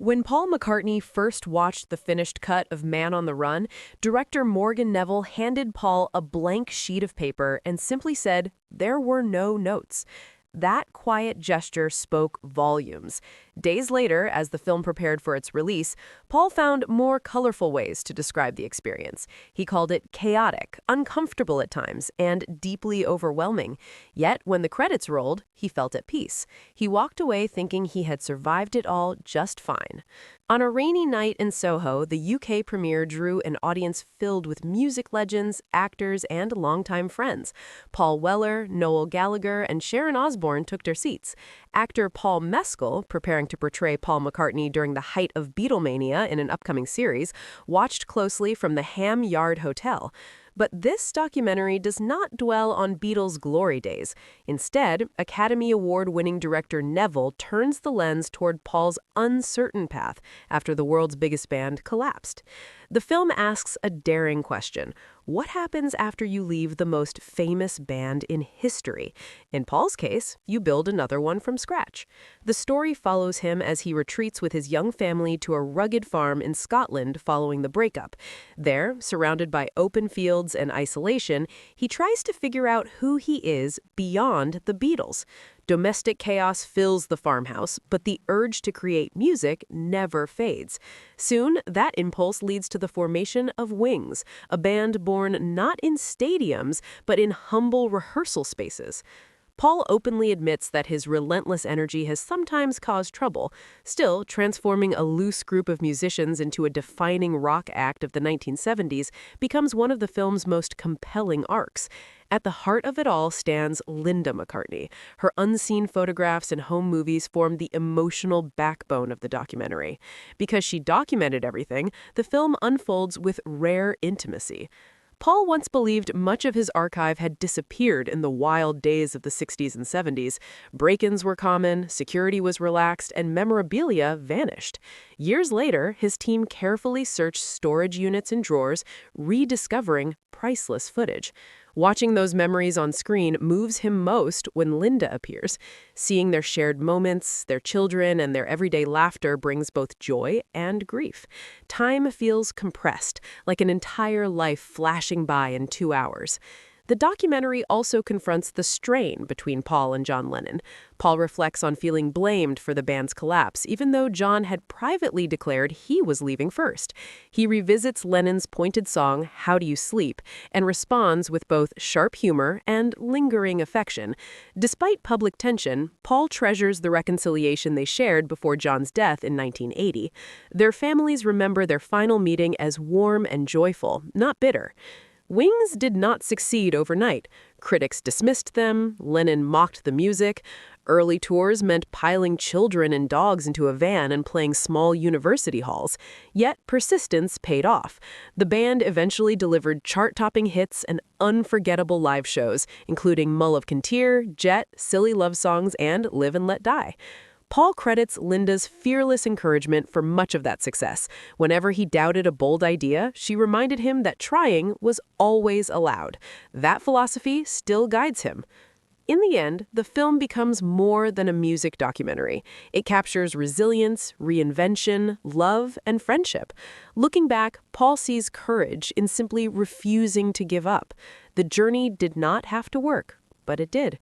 When Paul McCartney first watched the finished cut of Man on the Run, director Morgan Neville handed Paul a blank sheet of paper and simply said, "There were no notes." That quiet gesture spoke volumes. Days later, as the film prepared for its release, Paul found more colorful ways to describe the experience. He called it chaotic, uncomfortable at times, and deeply overwhelming. Yet, when the credits rolled, he felt at peace. He walked away thinking he had survived it all just fine. On a rainy night in Soho, the UK premiere drew an audience filled with music legends, actors, and longtime friends. Paul Weller, Noel Gallagher, and Sharon Osbourne took their seats. Actor Paul Mescal, preparing to portray Paul McCartney during the height of Beatlemania in an upcoming series, watched closely from the Ham Yard Hotel. But this documentary does not dwell on Beatles' glory days. Instead, Academy Award-winning director Neville turns the lens toward Paul's uncertain path after the world's biggest band collapsed. The film asks a daring question. What happens after you leave the most famous band in history? In Paul's case, you build another one from scratch. The story follows him as he retreats with his young family to a rugged farm in Scotland following the breakup. There, surrounded by open fields and isolation, he tries to figure out who he is beyond the Beatles. Domestic chaos fills the farmhouse, but the urge to create music never fades. Soon, that impulse leads to the formation of Wings, a band born not in stadiums, but in humble rehearsal spaces. Paul openly admits that his relentless energy has sometimes caused trouble. Still, transforming a loose group of musicians into a defining rock act of the 1970s becomes one of the film's most compelling arcs. At the heart of it all stands Linda McCartney. Her unseen photographs and home movies form the emotional backbone of the documentary. Because she documented everything, the film unfolds with rare intimacy. Paul once believed much of his archive had disappeared in the wild days of the 60s and 70s. Break-ins were common, security was relaxed, and memorabilia vanished. Years later, his team carefully searched storage units and drawers, rediscovering priceless footage. Watching those memories on screen moves him most when Linda appears. Seeing their shared moments, their children, and their everyday laughter brings both joy and grief. Time feels compressed, like an entire life flashing by in 2 hours. The documentary also confronts the strain between Paul and John Lennon. Paul reflects on feeling blamed for the band's collapse, even though John had privately declared he was leaving first. He revisits Lennon's pointed song, How Do You Sleep, and responds with both sharp humor and lingering affection. Despite public tension, Paul treasures the reconciliation they shared before John's death in 1980. Their families remember their final meeting as warm and joyful, not bitter. Wings did not succeed overnight. Critics dismissed them, Lennon mocked the music. Early tours meant piling children and dogs into a van and playing small university halls. Yet persistence paid off. The band eventually delivered chart-topping hits and unforgettable live shows, including Mull of Kintyre, Jet, Silly Love Songs, and Live and Let Die. Paul credits Linda's fearless encouragement for much of that success. Whenever he doubted a bold idea, she reminded him that trying was always allowed. That philosophy still guides him. In the end, the film becomes more than a music documentary. It captures resilience, reinvention, love, and friendship. Looking back, Paul sees courage in simply refusing to give up. The journey did not have to work, but it did.